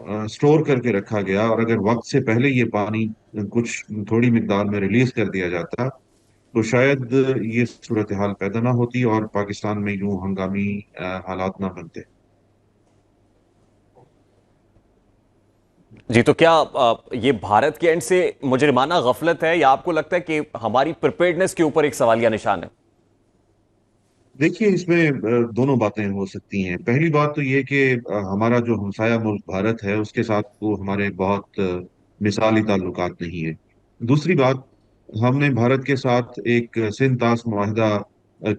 Store کر کے رکھا گیا اور اگر وقت سے پہلے یہ پانی کچھ تھوڑی مقدار میں ریلیز کر دیا جاتا تو شاید یہ صورتحال پیدا نہ ہوتی اور پاکستان میں یوں ہنگامی حالات نہ بنتے۔ جی تو کیا یہ بھارت کے اینڈ سے مجرمانہ غفلت ہے، یا آپ کو لگتا ہے کہ ہماری پریپیئرڈنس کے اوپر ایک سوالیہ نشان ہے؟ دیکھیے اس میں دونوں باتیں ہو سکتی ہیں۔ پہلی بات تو یہ کہ ہمارا جو ہمسایہ ملک بھارت ہے اس کے ساتھ تو ہمارے بہت مثالی تعلقات نہیں ہیں۔ دوسری بات، ہم نے بھارت کے ساتھ ایک سندھ طاس معاہدہ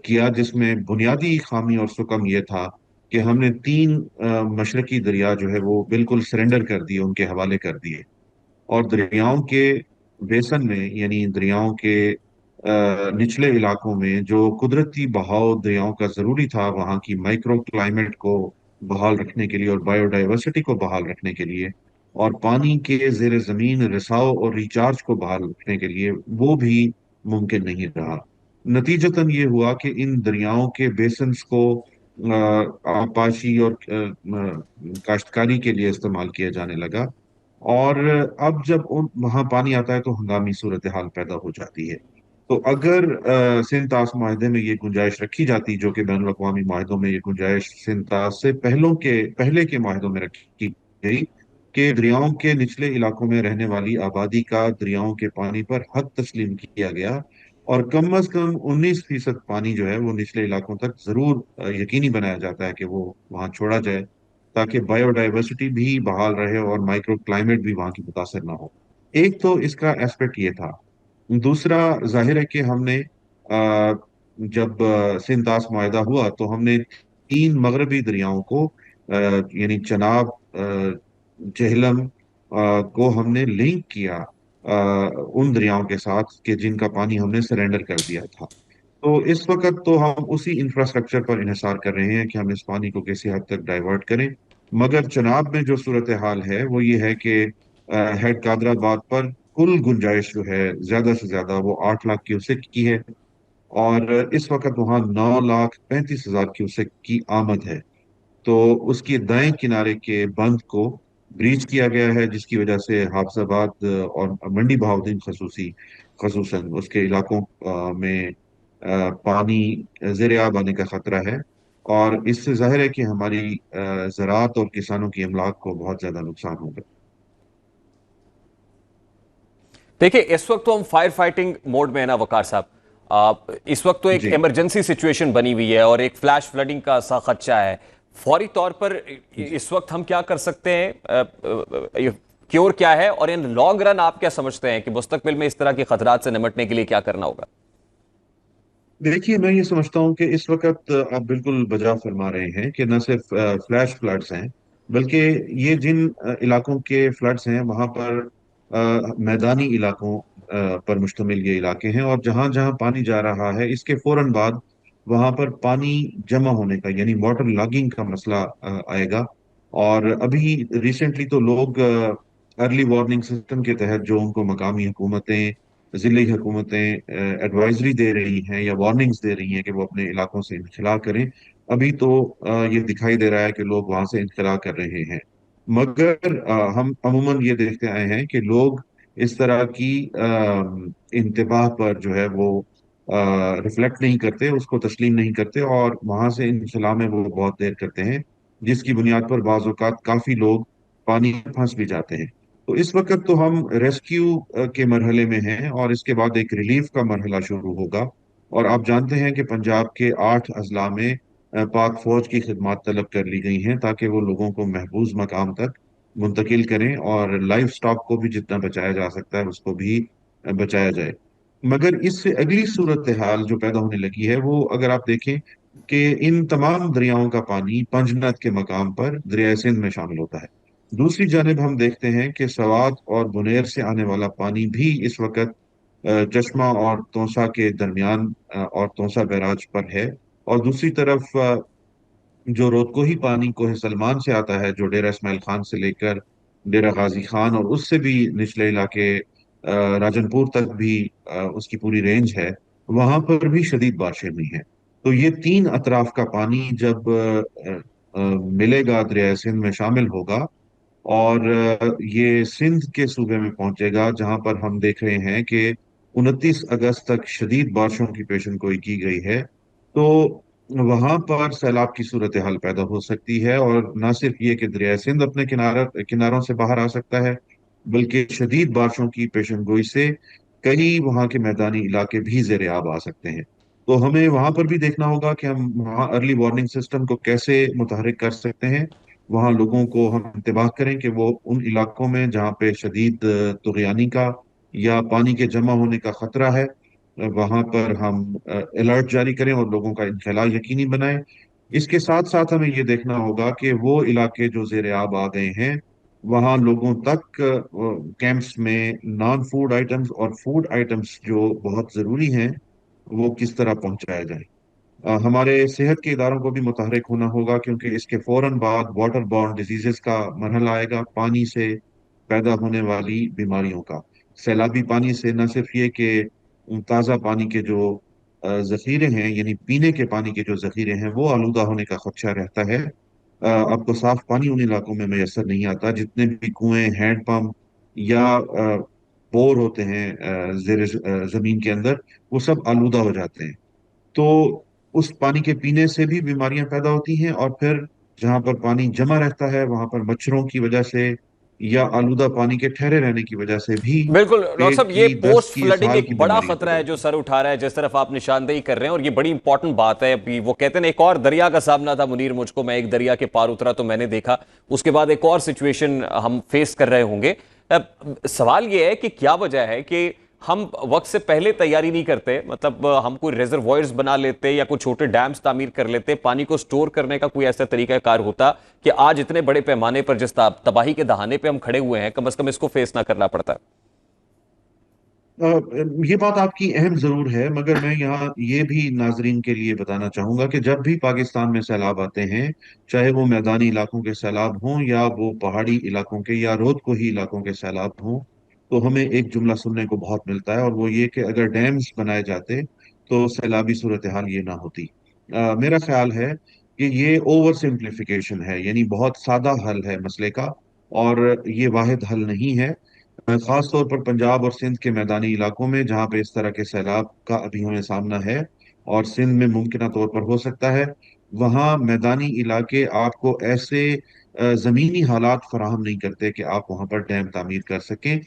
کیا جس میں بنیادی خامی اور سکم یہ تھا کہ ہم نے تین مشرقی دریا جو ہے وہ بالکل سرنڈر کر دیے، ان کے حوالے کر دیے، اور دریاؤں کے بیسن میں یعنی دریاؤں کے نچلے علاقوں میں جو قدرتی بہاؤ دریاؤں کا ضروری تھا وہاں کی مائکرو کلائمیٹ کو بحال رکھنے کے لیے اور بایو ڈائیورسٹی کو بحال رکھنے کے لیے اور پانی کے زیر زمین رساؤ اور ریچارج کو بحال رکھنے کے لیے، وہ بھی ممکن نہیں رہا۔ نتیجتاً یہ ہوا کہ ان دریاؤں کے بیسنز کو آبپاشی اور کاشتکاری کے لیے استعمال کیا جانے لگا، اور اب جب وہاں پانی آتا ہے تو ہنگامی صورتحال پیدا ہو جاتی ہے۔ تو اگر سندھ طاس معاہدے میں یہ گنجائش رکھی جاتی، جو کہ بین الاقوامی معاہدوں میں یہ گنجائش سندھ طاس سے پہلے کے معاہدوں میں رکھی گئی کہ دریاؤں کے نچلے علاقوں میں رہنے والی آبادی کا دریاؤں کے پانی پر حق تسلیم کیا گیا، اور کم از کم 19% پانی جو ہے وہ نچلے علاقوں تک ضرور یقینی بنایا جاتا ہے کہ وہ وہاں چھوڑا جائے، تاکہ بایو ڈائیورسٹی بھی بحال رہے اور مائکرو کلائمیٹ بھی وہاں کی متاثر نہ ہو۔ ایک تو اس کا ایسپیکٹ یہ تھا۔ دوسرا، ظاہر ہے کہ ہم نے آ، جب سندھ طاس معاہدہ ہوا تو ہم نے تین مغربی دریاؤں کو یعنی چناب، جہلم کو ہم نے لنک کیا ان دریاؤں کے ساتھ کہ جن کا پانی ہم نے سرنڈر کر دیا تھا۔ تو اس وقت تو ہم اسی انفراسٹرکچر پر انحصار کر رہے ہیں کہ ہم اس پانی کو کسی حد تک ڈائیورٹ کریں، مگر چناب میں جو صورتحال ہے وہ یہ ہے کہ ہیڈ قادر آباد پر کل گنجائش جو ہے زیادہ سے زیادہ وہ 8 لاکھ کیوسک کی ہے، اور اس وقت وہاں 9,35,000 کیوسک کی آمد ہے۔ تو اس کے دائیں کنارے کے بند کو بریچ کیا گیا ہے، جس کی وجہ سے حافظ آباد اور منڈی بہاؤدین خصوصاً اس کے علاقوں میں پانی زیر آب آنے کا خطرہ ہے، اور اس سے ظاہر ہے کہ ہماری زراعت اور کسانوں کی املاک کو بہت زیادہ نقصان ہوگا۔ دیکھیں اس وقت تو ہم فائر فائٹنگ موڈ میں ہیں نا وقار صاحب، اس وقت تو ایک جی ایمرجنسی سچویشن بنی ہوئی ہے اور ایک فلیش فلڈنگ کا سا خدشہ ہے۔ فوری طور پر جی اس وقت ہم کیا کر سکتے ہیں؟ کیور کیا ہے، اور ان لانگ رن آپ کیا سمجھتے ہیں کہ مستقبل میں اس طرح کے خطرات سے نمٹنے کے لیے کیا کرنا ہوگا؟ دیکھیے، میں یہ سمجھتا ہوں کہ اس وقت آپ بالکل بجا فرما رہے ہیں کہ نہ صرف فلیش فلڈز ہیں، بلکہ یہ جن علاقوں کے فلڈز ہیں وہاں پر میدانی علاقوں پر مشتمل یہ علاقے ہیں، اور جہاں جہاں پانی جا رہا ہے اس کے فوراً بعد وہاں پر پانی جمع ہونے کا یعنی واٹر لاگنگ کا مسئلہ آئے گا۔ اور ابھی ریسنٹلی تو لوگ ارلی وارننگ سسٹم کے تحت جو ان کو مقامی حکومتیں، ضلعی حکومتیں ایڈوائزری دے رہی ہیں یا وارننگز دے رہی ہیں کہ وہ اپنے علاقوں سے انخلا کریں، ابھی تو یہ دکھائی دے رہا ہے کہ لوگ وہاں سے انخلا کر رہے ہیں۔ مگر ہم عموماً یہ دیکھتے آئے ہیں کہ لوگ اس طرح کی انتباہ پر جو ہے وہ ریفلیکٹ نہیں کرتے، اس کو تسلیم نہیں کرتے، اور وہاں سے انخلا میں وہ بہت دیر کرتے ہیں، جس کی بنیاد پر بعض اوقات کافی لوگ پانی میں پھنس بھی جاتے ہیں۔ تو اس وقت تو ہم ریسکیو کے مرحلے میں ہیں، اور اس کے بعد ایک ریلیف کا مرحلہ شروع ہوگا، اور آپ جانتے ہیں کہ پنجاب کے 8 اضلاع میں پاک فوج کی خدمات طلب کر لی گئی ہیں تاکہ وہ لوگوں کو محفوظ مقام تک منتقل کریں اور لائف سٹاک کو بھی جتنا بچایا جا سکتا ہے اس کو بھی بچایا جائے۔ مگر اس سے اگلی صورتحال جو پیدا ہونے لگی ہے وہ اگر آپ دیکھیں کہ ان تمام دریاؤں کا پانی پنجنت کے مقام پر دریائے سندھ میں شامل ہوتا ہے۔ دوسری جانب ہم دیکھتے ہیں کہ سوات اور بنیر سے آنے والا پانی بھی اس وقت چشمہ اور تونسا کے درمیان اور تونسا بیراج پر ہے، اور دوسری طرف جو رودکوہی پانی کوہ سلمان سے آتا ہے جو ڈیرہ اسماعیل خان سے لے کر ڈیرہ غازی خان اور اس سے بھی نچلے علاقے راجن پور تک بھی اس کی پوری رینج ہے، وہاں پر بھی شدید بارشیں ہوئی ہیں۔ تو یہ تین اطراف کا پانی جب ملے گا دریائے سندھ میں شامل ہوگا، اور یہ سندھ کے صوبے میں پہنچے گا، جہاں پر ہم دیکھ رہے ہیں کہ 29 اگست تک شدید بارشوں کی پیشن گوئی کی گئی ہے۔ تو وہاں پر سیلاب کی صورتحال پیدا ہو سکتی ہے، اور نہ صرف یہ کہ دریائے سندھ اپنے کناروں سے باہر آ سکتا ہے، بلکہ شدید بارشوں کی پیشن گوئی سے کئی وہاں کے میدانی علاقے بھی زیر آب آ سکتے ہیں۔ تو ہمیں وہاں پر بھی دیکھنا ہوگا کہ ہم وہاں ارلی وارننگ سسٹم کو کیسے متحرک کر سکتے ہیں، وہاں لوگوں کو ہم انتباہ کریں کہ وہ ان علاقوں میں جہاں پہ شدید طغیانی کا یا پانی کے جمع ہونے کا خطرہ ہے، وہاں پر ہم الرٹ جاری کریں اور لوگوں کا انخلاء یقینی بنائیں۔ اس کے ساتھ ساتھ ہمیں یہ دیکھنا ہوگا کہ وہ علاقے جو زیر آب آ گئے ہیں، وہاں لوگوں تک کیمپس میں نان فوڈ آئٹمس اور فوڈ آئٹمس جو بہت ضروری ہیں وہ کس طرح پہنچایا جائے۔ ہمارے صحت کے اداروں کو بھی متحرک ہونا ہوگا، کیونکہ اس کے فوراً بعد واٹر بورن ڈیزیزز کا مرحلہ آئے گا، پانی سے پیدا ہونے والی بیماریوں کا۔ سیلابی پانی سے نہ صرف یہ کہ تازہ پانی کے جو ذخیرے ہیں، یعنی پینے کے پانی کے جو ذخیرے ہیں، وہ آلودہ ہونے کا خدشہ رہتا ہے۔ اب تو صاف پانی ان علاقوں میں میسر نہیں آتا، جتنے بھی کنویں، ہینڈ پمپ یا بور ہوتے ہیں زیر زمین کے اندر، وہ سب آلودہ ہو جاتے ہیں۔ تو اس پانی کے پینے سے بھی بیماریاں پیدا ہوتی ہیں، اور پھر جہاں پر پانی جمع رہتا ہے وہاں پر مچھروں کی وجہ سے یا آلودہ پانی کے ٹھہرے رہنے کی وجہ سے بھی بالکل ڈاکٹر پیٹ صاحب، یہ کی دست پوسٹ کی، فلڈنگ اسہال ایک کی بڑا بیماریاں خطرہ پیدا ہے جو ہوتی ہیں۔ سر اٹھا رہا ہے، جس طرف آپ نشاندہی کر رہے ہیں، اور یہ بڑی امپورٹنٹ بات ہے۔ ابھی وہ کہتے ہیں ایک اور دریا کا سامنا تھا منیر مجھ کو، میں ایک دریا کے پار اترا تو میں نے دیکھا، اس کے بعد ایک اور سچویشن ہم فیس کر رہے ہوں گے۔ سوال یہ ہے کہ کیا وجہ ہے کہ ہم وقت سے پہلے تیاری نہیں کرتے؟ مطلب ہم کوئی ریزروائرز بنا لیتے یا کوئی چھوٹے ڈیمز تعمیر کر لیتے، پانی کو سٹور کرنے کا کوئی ایسا طریقہ کار ہوتا کہ آج اتنے بڑے پیمانے پر جس تباہی کے دہانے پہ ہم کھڑے ہوئے ہیں، کم از کم اس کو فیس نہ کرنا پڑتا۔ یہ بات آپ کی اہم ضرور ہے، مگر میں یہاں یہ بھی ناظرین کے لیے بتانا چاہوں گا کہ جب بھی پاکستان میں سیلاب آتے ہیں، چاہے وہ میدانی علاقوں کے سیلاب ہوں یا وہ پہاڑی علاقوں کے یا رود کوہی علاقوں کے سیلاب ہوں، تو ہمیں ایک جملہ سننے کو بہت ملتا ہے، اور وہ یہ کہ اگر ڈیمز بنائے جاتے تو سیلابی صورتحال یہ نہ ہوتی۔ میرا خیال ہے کہ یہ اوور سمپلیفیکیشن ہے، یعنی بہت سادہ حل ہے مسئلے کا، اور یہ واحد حل نہیں ہے۔ خاص طور پر پنجاب اور سندھ کے میدانی علاقوں میں جہاں پہ اس طرح کے سیلاب کا ابھی ہمیں سامنا ہے، اور سندھ میں ممکنہ طور پر ہو سکتا ہے، وہاں میدانی علاقے آپ کو ایسے زمینی حالات فراہم نہیں کرتے کہ آپ وہاں پر ڈیم تعمیر کر سکیں۔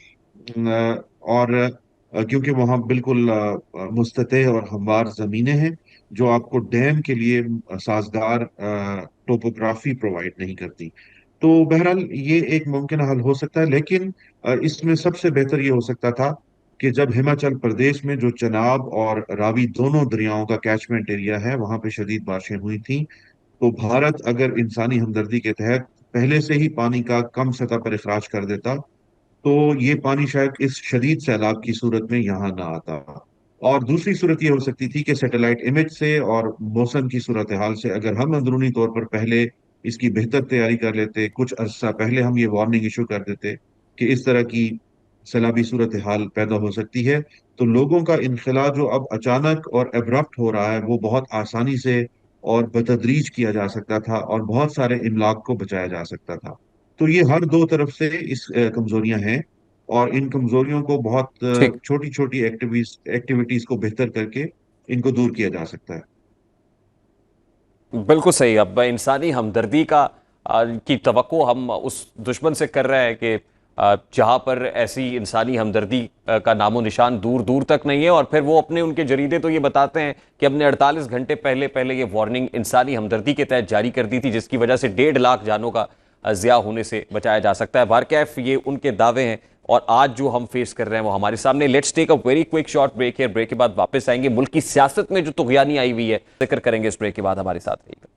اور کیونکہ وہاں بالکل مستطیل اور ہموار زمینیں ہیں جو آپ کو ڈیم کے لیے سازگار ٹوپوگرافی پرووائڈ نہیں کرتی۔ تو بہرحال یہ ایک ممکنہ حل ہو سکتا ہے، لیکن اس میں سب سے بہتر یہ ہو سکتا تھا کہ جب ہماچل پردیش میں جو چناب اور راوی دونوں دریاؤں کا کیچمنٹ ایریا ہے، وہاں پہ شدید بارشیں ہوئی تھیں، تو بھارت اگر انسانی ہمدردی کے تحت پہلے سے ہی پانی کا کم سطح پر اخراج کر دیتا، تو یہ پانی شاید اس شدید سیلاب کی صورت میں یہاں نہ آتا۔ اور دوسری صورت یہ ہو سکتی تھی کہ سیٹلائٹ امیج سے اور موسم کی صورتحال سے اگر ہم اندرونی طور پر پہلے اس کی بہتر تیاری کر لیتے، کچھ عرصہ پہلے ہم یہ وارننگ ایشو کر دیتے کہ اس طرح کی سیلابی صورتحال پیدا ہو سکتی ہے، تو لوگوں کا انخلاء جو اب اچانک اور ایبرپٹ ہو رہا ہے، وہ بہت آسانی سے اور بتدریج کیا جا سکتا تھا، اور بہت سارے املاک کو بچایا جا سکتا تھا۔ تو یہ ہر دو طرف سے اس کمزوریاں ہیں، اور ان کمزوریوں کو بہت ٹھیک، چھوٹی چھوٹی ایکٹیویٹیز کو بہتر کر کے ان کو دور کیا جا سکتا ہے۔ بالکل صحیح۔ اب انسانی ہمدردی کی توقع ہم اس دشمن سے کر رہے ہیں کہ جہاں پر ایسی انسانی ہمدردی کا نام و نشان دور دور تک نہیں ہے، اور پھر وہ ان کے جریدے تو یہ بتاتے ہیں کہ ہم نے 48 گھنٹے پہلے یہ وارننگ انسانی ہمدردی کے تحت جاری کر دی تھی، جس کی وجہ سے 1.5 لاکھ جانوں کا ضیاع ہونے سے بچایا جا سکتا ہے۔ بہرکیف یہ ان کے دعوے ہیں، اور آج جو ہم فیس کر رہے ہیں وہ ہمارے سامنے۔ Let's take a very quick short break ہے، بریک کے بعد واپس آئیں گے۔ ملک کی سیاست میں جو طغیانی آئی ہوئی ہے ذکر کریں گے اس بریک کے بعد، ہمارے ساتھ رہیے گا۔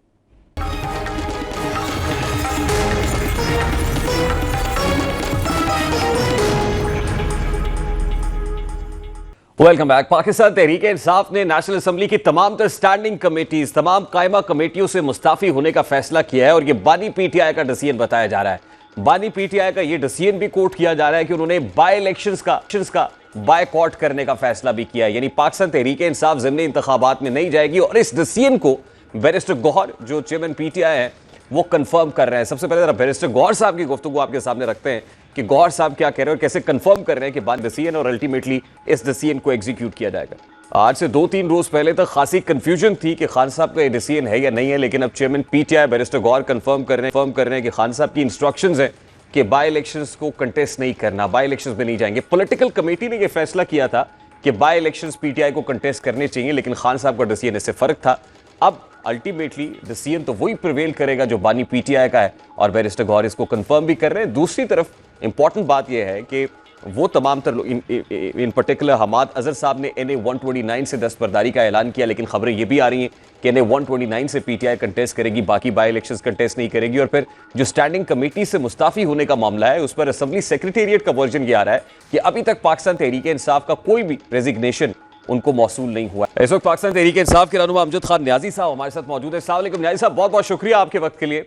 Welcome back. پاکستان تحریک انصاف نے نیشنل اسمبلی کی تمام تر اسٹینڈنگ کمیٹیز، تمام قائمہ کمیٹیوں سے مستعفی ہونے کا فیصلہ کیا ہے، اور یہ بانی پی ٹی آئی کا ڈیسیژن بتایا جا رہا ہے۔ بانی پی ٹی آئی کا یہ ڈیسیژن بھی کوٹ کیا جا رہا ہے کہ انہوں نے بائی الیکشنز کا بائیکاٹ کرنے کا فیصلہ بھی کیا ہے، یعنی پاکستان تحریک انصاف ضمنی انتخابات میں نہیں جائے گی۔ اور اس ڈیسیژن کو بیرسٹر گوہر جو چیئرمین پی ٹی آئی ہیں وہ کنفرم کر رہے ہیں. سب سے پہلے ذرا بیرسٹر گوہر صاحب کی گفتگو آپ کے سامنے رکھتے ہیں کہ گوہر صاحب کیا کہہ رہے ہیں اور کیسے کنفرم کر رہے ہیں کہ بات ڈیسیژن اور الٹیمیٹلی اس ڈیسیژن کو ایگزیکیوٹ کیا جائے گا. آج سے 2-3 روز پہلے تک خاصی کنفیوژن تھی کہ خان صاحب کا یہ ڈیسیژن ہے یا نہیں ہے, لیکن اب chairman P T I barrister Gohar confirm کر رہے ہیں کہ خان صاحب کی انسٹرکشنز ہیں کہ بائی الیکشنز کو کنٹیسٹ نہیں کرنا, بائی الیکشنز میں نہیں جائیں گے. پولیٹیکل کمیٹی نے یہ فیصلہ کیا تھا کہ بائی الیکشنز پی ٹی آئی کو کنٹیسٹ کرنے چاہیے, لیکن خان صاحب کا ڈیسیژن اس سے فرق تھا. اب الٹیمیٹلی ڈیسیژن تو وہی پریویل کرے گا جو بانی پی ٹی آئی کا ہے, اور بیرسٹر گوہر اس کو کنفرم بھی کر رہے ہیں. دوسری طرف امپورٹنٹ بات یہ ہے کہ وہ تمام تر ان پرٹیکولر حماد اظہر صاحب نے این اے 129 سے دستبرداری کا اعلان کیا, لیکن خبریں یہ بھی آ رہی ہیں کہ این اے 129 سے پی ٹی آئی کنٹیسٹ کرے گی, باقی بائی الیکشنز کنٹیسٹ نہیں کرے گی. اور پھر جو اسٹینڈنگ کمیٹی سے مستعفی ہونے کا معاملہ ہے اس پر اسمبلی سیکریٹریٹ کا ورژن یہ آ رہا ہے کہ ابھی تک پاکستان تحریک انصاف کا کوئی بھی ریزگنیشن ان کو موصول نہیں ہوا. اس وقت پاکستان تحریک انصاف کے رہنما امجد خان نیازی صاحب ہمارے ساتھ موجود ہیں. السلام علیکم نیازی صاحب, بہت بہت شکریہ آپ کے وقت کے لیے.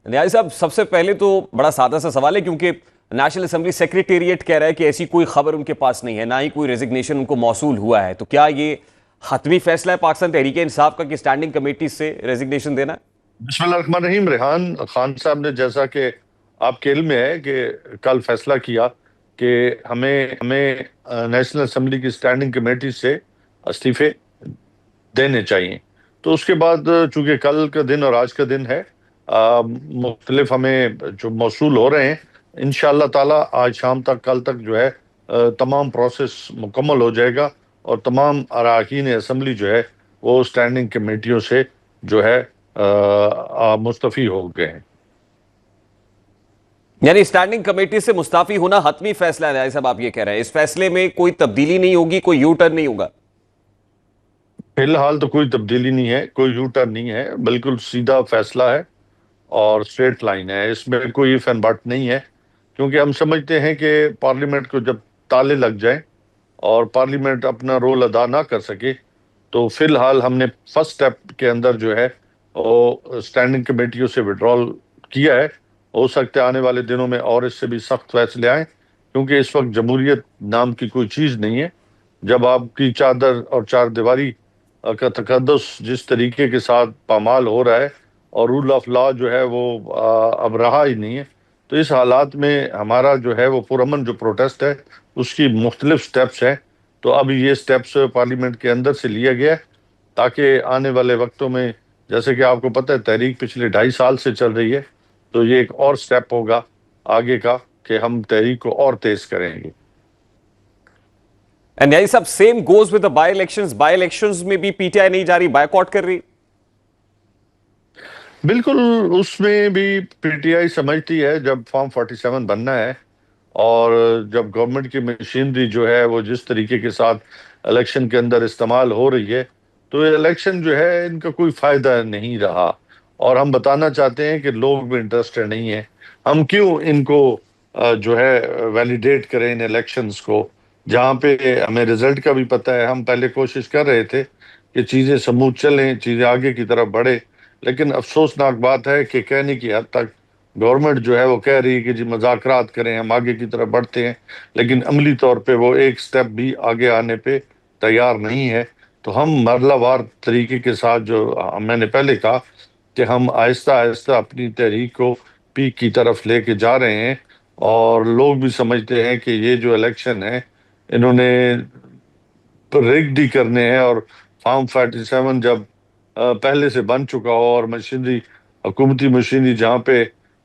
نیازی صاحب, سب سے پہلے تو بڑا سادہ سا سوال ہے, کیونکہ نیشنل اسمبلی سیکریٹریٹ کہہ رہا ہے کہ ایسی کوئی خبر ان کے پاس نہیں ہے, نہ ہی کوئی ریزگنیشن ان کو موصول ہوا ہے, تو کیا یہ حتمی فیصلہ ہے پاکستان تحریک انصاف کا کہ اسٹینڈنگ کمیٹی سے ریزگنیشن دینا ہے؟ بسم اللہ الرحمن الرحیم. ریحان خان صاحب نے, جیسا کہ آپ کے علم میں ہے کہ کل فیصلہ کیا کہ ہمیں نیشنل اسمبلی کی اسٹینڈنگ کمیٹی سے استعفے دینے چاہیے, تو اس کے بعد چونکہ کل کا دن اور آج کا دن ہے, مختلف ہمیں جو موصول ہو رہے ہیں, انشاءاللہ تعالی آج شام تک کل تک جو ہے تمام پروسیس مکمل ہو جائے گا, اور تمام اراکین اسمبلی جو ہے وہ اسٹینڈنگ کمیٹیوں سے جو ہے مستعفی ہو گئے ہیں. یعنی اسٹینڈنگ کمیٹی سے مستعفی ہونا حتمی فیصلہ ہے نیازی صاحب, آپ یہ کہہ رہے ہیں اس فیصلے میں کوئی تبدیلی نہیں ہوگی, کوئی یو ٹرن نہیں ہوگا؟ فی الحال تو کوئی تبدیلی نہیں ہے, کوئی یو ٹرن نہیں ہے, بالکل سیدھا فیصلہ ہے اور اسٹریٹ لائن ہے, اس میں کوئی ایف اینڈ بٹ نہیں ہے. کیونکہ ہم سمجھتے ہیں کہ پارلیمنٹ کو جب تالے لگ جائیں اور پارلیمنٹ اپنا رول ادا نہ کر سکے, تو فی الحال ہم نے فرسٹ سٹیپ کے اندر جو ہے وہ اسٹینڈنگ کمیٹیوں سے وڈرال کیا ہے. ہو سکتا ہے آنے والے دنوں میں اور اس سے بھی سخت فیصلے آئیں, کیونکہ اس وقت جمہوریت نام کی کوئی چیز نہیں ہے. جب آپ کی چادر اور چار دیواری کا تقدس جس طریقے کے ساتھ پامال ہو رہا ہے اور رول آف لا جو ہے وہ اب رہا ہی نہیں ہے, تو اس حالات میں ہمارا جو ہے وہ پرامن جو پروٹیسٹ ہے اس کی مختلف سٹیپس ہیں. تو اب یہ سٹیپس پارلیمنٹ کے اندر سے لیا گیا ہے تاکہ آنے والے وقتوں میں, جیسے کہ آپ کو پتہ ہے تحریک پچھلے 2.5 سال سے چل رہی ہے, تو یہ ایک اور سٹیپ ہوگا آگے کا کہ ہم تحریک کو اور تیز کریں گے. نیازی صاحب, same goes with by elections, by elections میں بھی پی ٹی آئی نہیں جا رہی, بائیک آؤٹ کر رہی؟ بالکل, اس میں بھی پی ٹی آئی سمجھتی ہے جب فارم 47 بننا ہے اور جب گورنمنٹ کی مشینری جو ہے وہ جس طریقے کے ساتھ الیکشن کے اندر استعمال ہو رہی ہے, تو یہ الیکشن جو ہے ان کا کوئی فائدہ نہیں رہا, اور ہم بتانا چاہتے ہیں کہ لوگ بھی انٹرسٹڈ نہیں ہیں. ہم کیوں ان کو جو ہے ویلیڈیٹ کریں ان الیکشنز کو, جہاں پہ ہمیں رزلٹ کا بھی پتہ ہے. ہم پہلے کوشش کر رہے تھے کہ چیزیں سموتھ چلیں, چیزیں آگے کی طرف بڑھے, لیکن افسوسناک بات ہے کہ کہنے کی حد تک گورنمنٹ جو ہے وہ کہہ رہی ہے کہ جی مذاکرات کریں, ہم آگے کی طرف بڑھتے ہیں, لیکن عملی طور پہ وہ ایک سٹیپ بھی آگے آنے پہ تیار نہیں ہے. تو ہم مرحلہ وار طریقے کے ساتھ, جو میں نے پہلے کہا کہ ہم آہستہ آہستہ اپنی تحریک کو پیک کی طرف لے کے جا رہے ہیں, اور لوگ بھی سمجھتے ہیں کہ یہ جو الیکشن ہے انہوں نے ریگڈ ہی کرنے ہیں, اور فارم 47 جب پہلے سے بن چکا ہو اور مشینری, حکومتی مشینری جہاں پہ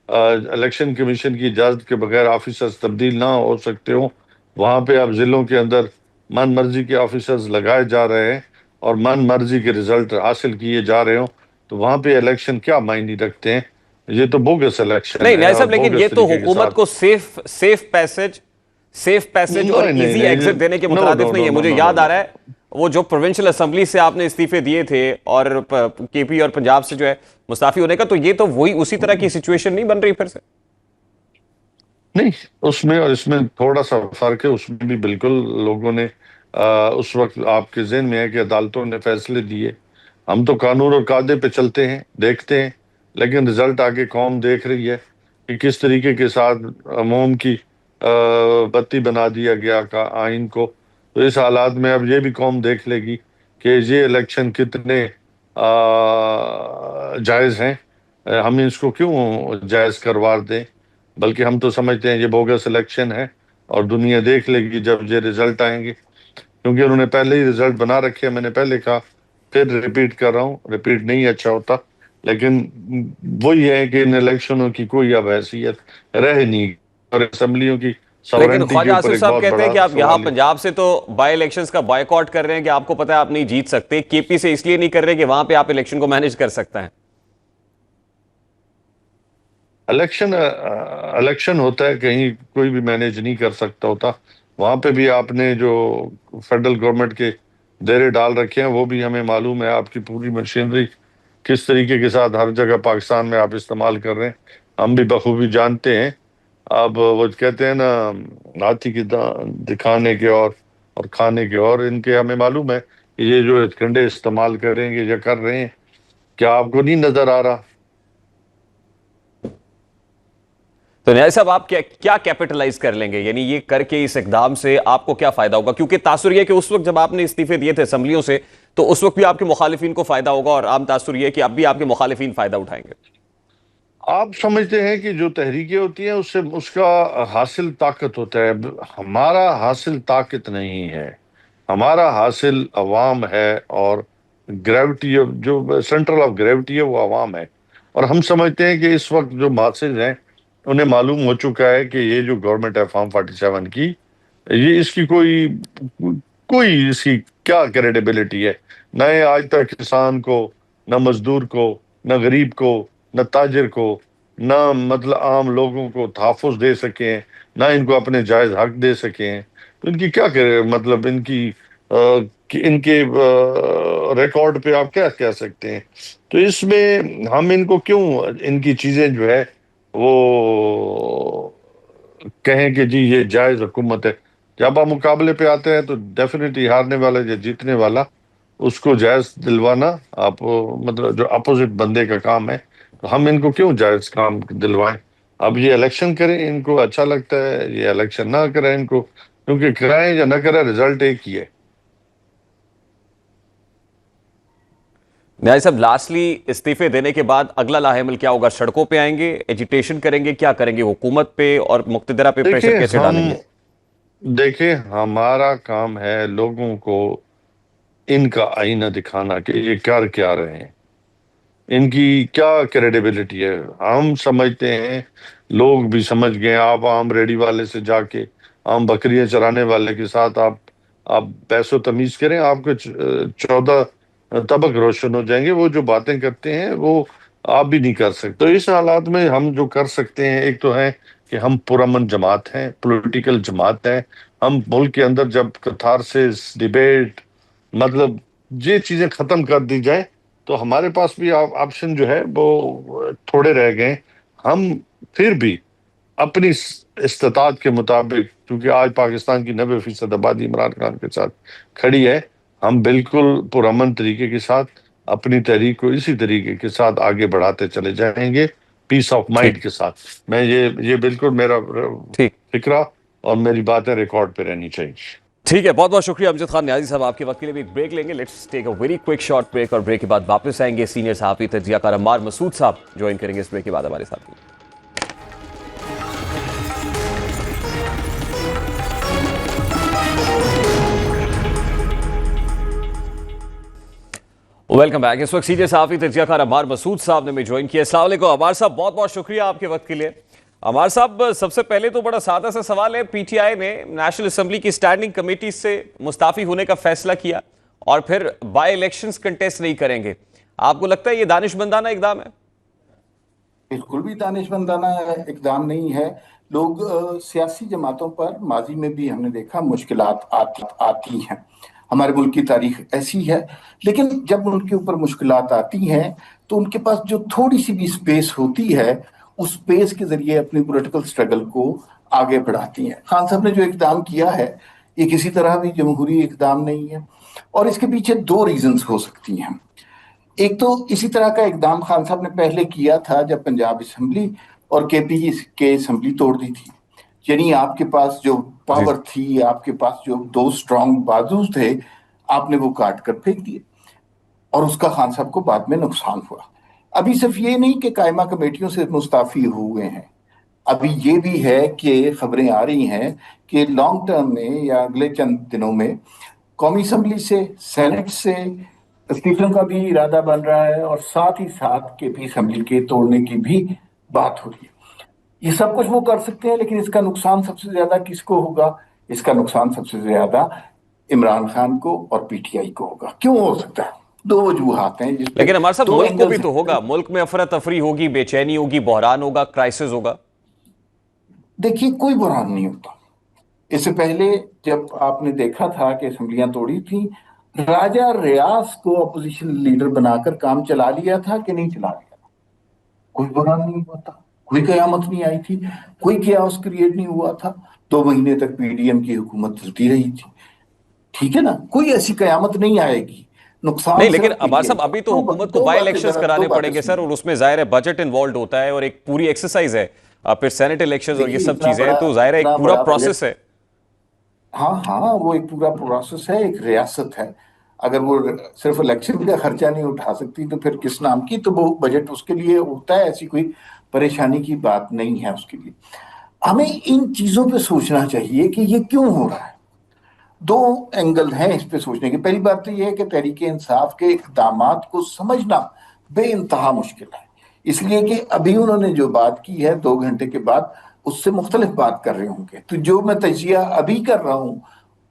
الیکشن کمیشن کی اجازت کے بغیر آفیسرز تبدیل نہ ہو سکتے ہوں, وہاں پہ اب ضلعوں کے اندر من مرضی کے آفیسرز لگائے جا رہے ہیں اور من مرضی کے رزلٹ حاصل کیے جا رہے ہوں, تو وہاں پہ الیکشن کیا معنی رکھتے ہیں؟ یہ تو بوگس الیکشن نہیں ہے نیازی اور صاحب, لیکن یہ بوگس تو طریقے کے حکومت ساتھ. کو سیف پیسج اور ایزی ایگزٹ دینے کے مترادف نہیں ہے. مجھے یاد آ رہا ہے وہ جو پروونشل اسمبلی سے آپ نے استعفے دیے تھے اور کے پی اور پنجاب سے جو ہے مستعفی ہونے کا, تو یہ تو وہی اسی طرح کی سچویشن نہیں بن رہی پھر سے؟ نہیں, اس میں اور اس میں تھوڑا سا فرق ہے. اس میں بھی بالکل لوگوں نے اس وقت, آپ کے ذہن میں ہے کہ عدالتوں نے فیصلے دیے, ہم تو قانون اور قاعدے پہ چلتے ہیں, دیکھتے ہیں, لیکن رزلٹ آگے قوم دیکھ رہی ہے کہ کس طریقے کے ساتھ موم کی بتی بنا دیا گیا کا آئین کو. تو اس حالات میں اب یہ بھی قوم دیکھ لے گی کہ یہ الیکشن کتنے جائز ہیں, ہم اس کو کیوں جائز قرار دیں؟ بلکہ ہم تو سمجھتے ہیں یہ بوگس الیکشن ہے اور دنیا دیکھ لے گی جب یہ رزلٹ آئیں گے، کیونکہ انہوں نے پہلے ہی رزلٹ بنا رکھے ہیں۔ میں نے پہلے کہا، پھر ریپیٹ کر رہا ہوں، ریپیٹ نہیں اچھا ہوتا، لیکن وہی ہے کہ ان الیکشنوں کی کوئی اب حیثیت رہ نہیں، اور اسمبلیوں کی لیکن ساورنٹی کے خواجہ اوپر آصف ایک صاحب بہت کہتے ہیں بڑا کہ آپ یہاں سوال ہے۔ پنجاب سے تو بائی الیکشنز کا بائیکاٹ کر رہے ہیں کہ آپ کو پتہ ہے آپ نہیں جیت سکتے، کے پی سے اس لیے نہیں کر رہے کہ وہاں پہ آپ الیکشن کو مینیج کر سکتے ہیں۔ الیکشن ہوتا ہے، کہیں کوئی بھی مینیج نہیں کر سکتا ہوتا۔ وہاں پہ بھی آپ نے جو فیڈرل گورنمنٹ کے ڈیرے ڈال رکھے ہیں وہ بھی ہمیں معلوم ہے، آپ کی پوری مشینری کس طریقے کے ساتھ ہر جگہ پاکستان میں آپ استعمال کر رہے ہیں، ہم بھی بخوبی جانتے ہیں۔ اب وہ کہتے ہیں نا، ہاتھی کی دکھانے کے اور کھانے کے اور، ان کے ہمیں معلوم ہے کہ یہ جو کنڈے استعمال کریں گے یا کر رہے ہیں، کیا آپ کو نہیں نظر آ رہا؟ تو نیاز صاحب آپ کیا کیپٹلائز کر لیں گے، یعنی یہ کر کے اس اقدام سے آپ کو کیا فائدہ ہوگا؟ کیونکہ تاثر یہ کہ اس وقت جب آپ نے استعفے دیے تھے اسمبلیوں سے تو اس وقت بھی آپ کے مخالفین کو فائدہ ہوگا، اور عام تاثر یہ کہ اب بھی آپ کے مخالفین فائدہ اٹھائیں گے۔ آپ سمجھتے ہیں کہ جو تحریکیں ہوتی ہیں اس سے اس کا حاصل طاقت ہوتا ہے، ہمارا حاصل طاقت نہیں ہے، ہمارا حاصل عوام ہے، اور گریوٹی جو سینٹرل آف گریوٹی ہے وہ عوام ہے۔ اور ہم سمجھتے ہیں کہ اس وقت جو ماسز ہیں انہیں معلوم ہو چکا ہے کہ یہ جو گورنمنٹ ہے فارم 47 کی، یہ اس کی کوئی اس کی کیا کریڈیبلٹی ہے؟ نہ آج تک کسان کو، نہ مزدور کو، نہ غریب کو، نہ تاجر کو، نہ مطلب عام لوگوں کو تحفظ دے سکے ہیں، نہ ان کو اپنے جائز حق دے سکے ہیں۔ تو ان کی کیا کرے، مطلب ان کے ریکارڈ پہ آپ کیا کہہ سکتے ہیں؟ تو اس میں ہم ان کو کیوں ان کی چیزیں جو ہے وہ کہیں کہ جی یہ جائز حکومت ہے؟ جب آپ مقابلے پہ آتے ہیں تو ڈیفینیٹلی ہارنے والا یا جیتنے والا، اس کو جائز دلوانا آپ مطلب جو اپوزٹ بندے کا کام ہے، تو ہم ان کو کیوں جائز کام دلوائیں؟ اب یہ الیکشن کریں، ان کو اچھا لگتا ہے، یہ الیکشن نہ کریں ان کو، کیونکہ کرائیں یا نہ کریں رزلٹ ایک ہی ہے۔ نیاز صاحب لاسٹلی استعفے دینے کے بعد اگلا لاہ عمل کیا ہوگا؟ سڑکوں پہ آئیں گے، ایجیٹیشن کریں گے، کیا کریں گے؟ حکومت پہ اور مقتدرہ پہ پریشر کیسے ڈالیں گے؟ دیکھیں ہمارا کام ہے لوگوں کو ان کا آئینہ دکھانا کہ یہ کر کیا رہے ہیں، ان کی کیا کریڈیبلٹی ہے۔ ہم سمجھتے ہیں، لوگ بھی سمجھ گئے، آپ عام ریڈی والے سے جا کے عام بکریاں چرانے والے کے ساتھ آپ بحث و تمیز کریں، آپ کے 14 طبق روشن ہو جائیں گے۔ وہ جو باتیں کرتے ہیں وہ آپ بھی نہیں کر سکتے۔ تو اس حالات میں ہم جو کر سکتے ہیں، ایک تو ہے کہ ہم پرامن جماعت ہیں، پولیٹیکل جماعت ہیں، ہم ملک کے اندر جب کتھارسس، ڈیبیٹ، مطلب یہ چیزیں ختم کر دی جائیں تو ہمارے پاس بھی آپشن جو ہے وہ تھوڑے رہ گئے۔ ہم پھر بھی اپنی استطاعت کے مطابق، کیونکہ آج پاکستان کی 90% آبادی عمران خان کے ساتھ کھڑی ہے، ہم بالکل پرامن طریقے کے ساتھ اپنی تحریک کو اسی طریقے کے ساتھ آگے بڑھاتے چلے جائیں گے، پیس آف ٹھیک مائنڈ کے ساتھ۔ میں یہ بالکل میرا ٹھیک فکرہ اور میری باتیں ریکارڈ پہ رہنی چاہیے۔ ٹھیک ہے، بہت بہت شکریہ امجد خان نیازی صاحب، آپ کے وقت کے لیے بھی ایک بریک لیں گے۔ Let's take a very quick short break, اور بریک کے بعد واپس آئیں گے۔ سینئر صحافی تجزیہ کار عمار مسعود صاحب جوائن کریں گے اس بریک کے بعد ہمارے ساتھ۔ Welcome back. اس وقت سینئر صحافی تجزیہ کار عمار مسعود صاحب نے میں جوائن کیا۔ السلام علیکم عمار صاحب، بہت بہت شکریہ آپ کے وقت کے لیے۔ عمار صاحب، سب سے پہلے تو بڑا سادہ سا سوال ہے، پی ٹی آئی نے نیشنل اسمبلی کی اسٹینڈنگ کمیٹی سے مستعفی ہونے کا فیصلہ کیا اور پھر بائی الیکشنز کنٹیسٹ نہیں کریں گے، آپ کو لگتا ہے یہ دانشمندانہ اقدام ہے؟ بالکل بھی دانشمندانہ اقدام نہیں ہے۔ لوگ سیاسی جماعتوں پر ماضی میں بھی ہم نے دیکھا مشکلات آتی ہیں، ہمارے ملک کی تاریخ ایسی ہے، لیکن جب ان کے اوپر مشکلات آتی ہیں تو ان کے پاس جو تھوڑی سی بھی سپیس ہوتی ہے، اس سپیس کے ذریعے اپنی پولیٹیکل سٹرگل کو آگے بڑھاتی ہیں۔ خان صاحب نے جو اقدام کیا ہے یہ کسی طرح بھی جمہوری اقدام نہیں ہے، اور اس کے پیچھے دو ریزنز ہو سکتی ہیں۔ ایک تو اسی طرح کا اقدام خان صاحب نے پہلے کیا تھا جب پنجاب اسمبلی اور کے پی کے اسمبلی توڑ دی تھی، یعنی آپ کے پاس جو پاور تھی، آپ کے پاس جو دو سٹرونگ بازو تھے، آپ نے وہ کاٹ کر پھینک دیے، اور اس کا خان صاحب کو بعد میں نقصان ہوا۔ ابھی صرف یہ نہیں کہ قائمہ کمیٹیوں سے مستعفی ہوئے ہیں، ابھی یہ بھی ہے کہ خبریں آ رہی ہیں کہ لانگ ٹرم میں یا اگلے چند دنوں میں قومی اسمبلی سے، سینٹ سے استعفے کا بھی ارادہ بن رہا ہے، اور ساتھ ہی ساتھ کے پی اسمبلی کے توڑنے کی بھی بات ہو رہی ہے۔ یہ سب کچھ وہ کر سکتے ہیں، لیکن اس کا نقصان سب سے زیادہ کس کو ہوگا؟ اس کا نقصان سب سے زیادہ عمران خان کو اور پی ٹی آئی کو ہوگا۔ کیوں ہو سکتا ہے؟ دو وجوہات ہیں جس پہ لیکن ہمارے صاحب دو ملک کو بھی اینگلز تو ہوگا، ملک میں افراتفری ہوگی، بے چینی ہوگی، بحران ہوگا، کرائسس ہوگا۔ دیکھیے کوئی بحران نہیں ہوتا۔ اس سے پہلے جب آپ نے دیکھا تھا کہ اسمبلیاں توڑی تھیں، راجہ ریاض کو اپوزیشن لیڈر بنا کر کام چلا لیا تھا کہ نہیں چلا لیا تھا؟ کوئی بحران نہیں ہوا تھا، کوئی قیامت نہیں آئی تھی، کوئی کیاس کریٹ نہیں ہوا تھا، 2 مہینے تک پی ڈی ایم کی حکومت چلتی رہی تھی۔ ٹھیک ہے نا، کوئی ایسی قیامت نہیں آئے گی۔ نہیں نقصان لیکن صرف پی عباس ٹی آئی صاحب کا۔ ابھی تو حکومت کو بائی الیکشنز کرانے پڑیں گے سر، اور اس میں ظاہر ہے بجٹ انوالوڈ ہوتا ہے اور ایک پوری ایکسرسائز ہے، پھر سینٹ الیکشنز اور یہ سب چیزیں ہیں، تو ظاہر ہے ایک پورا پروسیس ہے۔ ہاں ہاں، وہ ایک پورا پروسیس ہے، ایک ریاست ہے۔ اگر وہ صرف الیکشن کا خرچہ نہیں اٹھا سکتی تو پھر کس نام کی؟ تو وہ بجٹ اس کے لیے ہوتا ہے، ایسی کوئی پریشانی کی بات نہیں ہے اس کے لیے۔ ہمیں ان چیزوں پہ سوچنا چاہیے کہ یہ کیوں ہو رہا ہے۔ دو اینگل ہیں اس پہ سوچنے کے۔ پہلی بات تو یہ ہے کہ تحریک انصاف کے اقدامات کو سمجھنا بے انتہا مشکل ہے، اس لیے کہ ابھی انہوں نے جو بات کی ہے 2 گھنٹے کے بعد اس سے مختلف بات کر رہے ہوں گے، تو جو میں تجزیہ ابھی کر رہا ہوں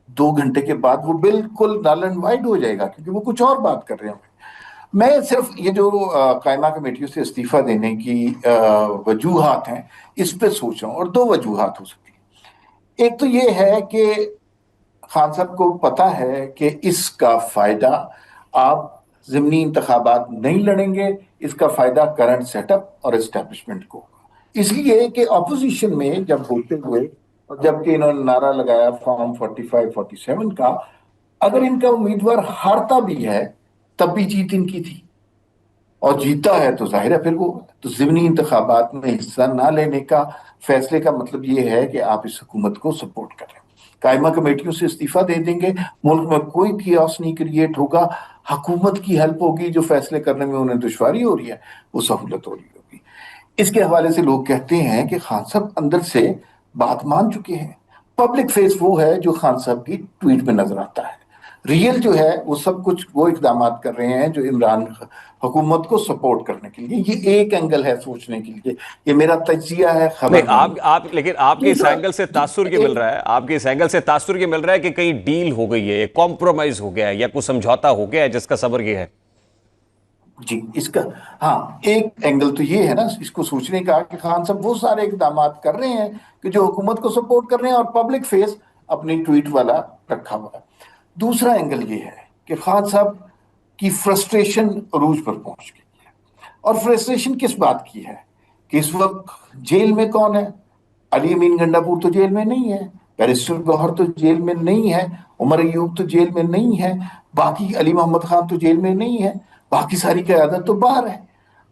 2 گھنٹے کے بعد وہ بالکل نل اینڈ وائڈ ہو جائے گا، کیونکہ وہ کچھ اور بات کر رہے ہوں گے۔ میں صرف یہ جو قائمہ کمیٹیوں سے استعفیٰ دینے کی وجوہات ہیں اس پہ سوچ رہا ہوں، اور 2 وجوہات ہو سکتی ہیں۔ ایک تو یہ ہے کہ خان صاحب کو پتا ہے کہ اس کا فائدہ آپ ضمنی انتخابات نہیں لڑیں گے، اس کا فائدہ کرنٹ سیٹ اپ اور اسٹیبلشمنٹ کو ہوگا۔ اس لیے کہ اپوزیشن میں جب ہوتے ہوئے، اور جبکہ انہوں نے نعرہ لگایا فارم 45 47 کا، اگر ان کا امیدوار ہارتا بھی ہے تب بھی جیت ان کی تھی، اور جیتا ہے تو ظاہر ہے پھر وہ تو ضمنی انتخابات میں حصہ نہ لینے کا فیصلے کا مطلب یہ ہے کہ آپ اس حکومت کو سپورٹ کر رہے ہیں۔ قائمہ کمیٹیوں سے استعفیٰ دے دیں گے، ملک میں کوئی کیاس نہیں کریٹ ہوگا، حکومت کی ہیلپ ہوگی، جو فیصلے کرنے میں انہیں دشواری ہو رہی ہے وہ سہولت ہو رہی ہوگی۔ اس کے حوالے سے لوگ کہتے ہیں کہ خان صاحب اندر سے بات مان چکے ہیں۔ پبلک فیس وہ ہے جو خان صاحب کی ٹویٹ میں نظر آتا ہے، ریئل جو ہے وہ سب کچھ وہ اقدامات کر رہے ہیں جو عمران حکومت کو سپورٹ کرنے کے لیے۔ یہ ایک اینگل ہے سوچنے کے لیے، یہ میرا تجزیہ ہے، خبر نہیں۔ لیکن آپ کے اس اینگل سے تاثر یہ مل رہا ہے، آپ کے اس اینگل سے تاثر یہ مل رہا ہے کہ کہیں ڈیل ہو گئی ہے، کمپرومائز ہو گیا ہے، یا کوئی سمجھوتا ہو گیا ہے جس کا صبر یہ ہے۔ جی اس کا ہاں ایک اینگل تو یہ ہے نا اس کو سوچنے کا کہ خان صاحب وہ سارے اقدامات کر رہے ہیں کہ جو حکومت کو سپورٹ کر رہے ہیں، اور پبلک فیس اپنی ٹویٹ والا رکھا ہوا ہے۔ دوسرا اینگل یہ ہے کہ خان صاحب کی فرسٹریشن عروج پر پہنچ گئی ہے، اور فرسٹریشن کس بات کی ہے کہ اس وقت جیل میں کون ہے؟ علی امین گنڈاپور تو جیل میں نہیں ہے، بیرسٹر گوہر تو جیل میں نہیں ہے، عمر ایوب تو جیل میں نہیں ہے، باقی علی محمد خان تو جیل میں نہیں ہے، باقی ساری قیادت تو باہر ہے۔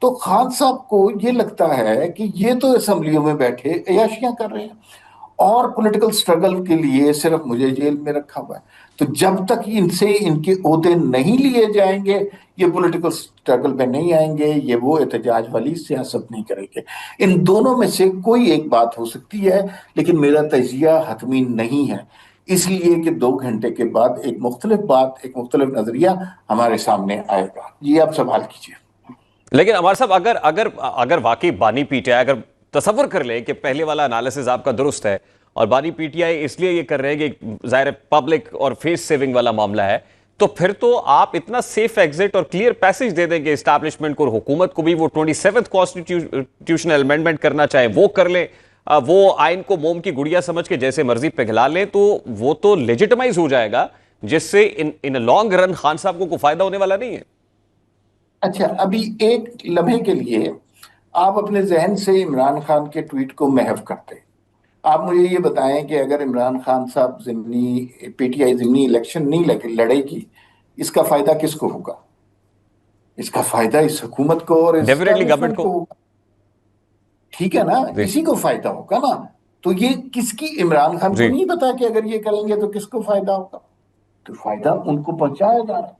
تو خان صاحب کو یہ لگتا ہے کہ یہ تو اسمبلیوں میں بیٹھے عیاشیاں کر رہے ہیں، اور پولیٹیکل سٹرگل کے لیے صرف مجھے جیل میں رکھا ہوا ہے۔ تو جب تک ان سے ان کے عہدے نہیں لیے جائیں گے یہ پولیٹیکل سٹرگل پہ نہیں آئیں گے، یہ وہ احتجاج والی سیاست نہیں کریں گے۔ ان دونوں میں سے کوئی ایک بات ہو سکتی ہے، لیکن میرا تجزیہ حتمی نہیں ہے، اس لیے کہ 2 گھنٹے کے بعد ایک مختلف بات، ایک مختلف نظریہ ہمارے سامنے آئے گا۔ جی آپ سوال کیجیے۔ لیکن عمار صاحب اگر واقعی بانی پی ٹی آئی، اگر تصور کر لیں کہ پہلے والا انالیسز آپ کا درست ہے، اور بانی پی ٹی آئی اس لیے یہ کر رہے ہیں کہ ظاہر پبلک اور فیس سیونگ والا معاملہ ہے، تو پھر تو آپ اتنا سیف ایگزٹ اور کلیئر پیسج دے دیں گے اسٹیبلشمنٹ کو اور حکومت کو بھی، وہ 27 کانسٹیٹیوشنل امینڈمنٹ کرنا چاہیں وہ کر لیں، وہ آئین کو موم کی گڑیا سمجھ کے جیسے مرضی پگھلا لیں، تو وہ تو لیجیٹمائز ہو جائے گا، جس سے ان لانگ رن خان صاحب کو کوئی فائدہ ہونے والا نہیں ہے۔ اچھا ابھی ایک لمحے کے لیے آپ اپنے ذہن سے عمران خان کے ٹویٹ کو محو کرتے، آپ مجھے یہ بتائیں کہ اگر عمران خان صاحب پی ٹی آئی ضمنی الیکشن نہیں لڑے گی، اس کا فائدہ کس کو ہوگا؟ اس کا فائدہ اس حکومت کو اور ڈیفینیٹلی گورنمنٹ کو ہوگا، ٹھیک ہے نا، اسی کو فائدہ ہوگا نا۔ تو یہ کس کی، عمران خان کو نہیں پتا کہ اگر یہ کریں گے تو کس کو فائدہ ہوگا؟ تو فائدہ ان کو پہنچایا جا رہا ہے۔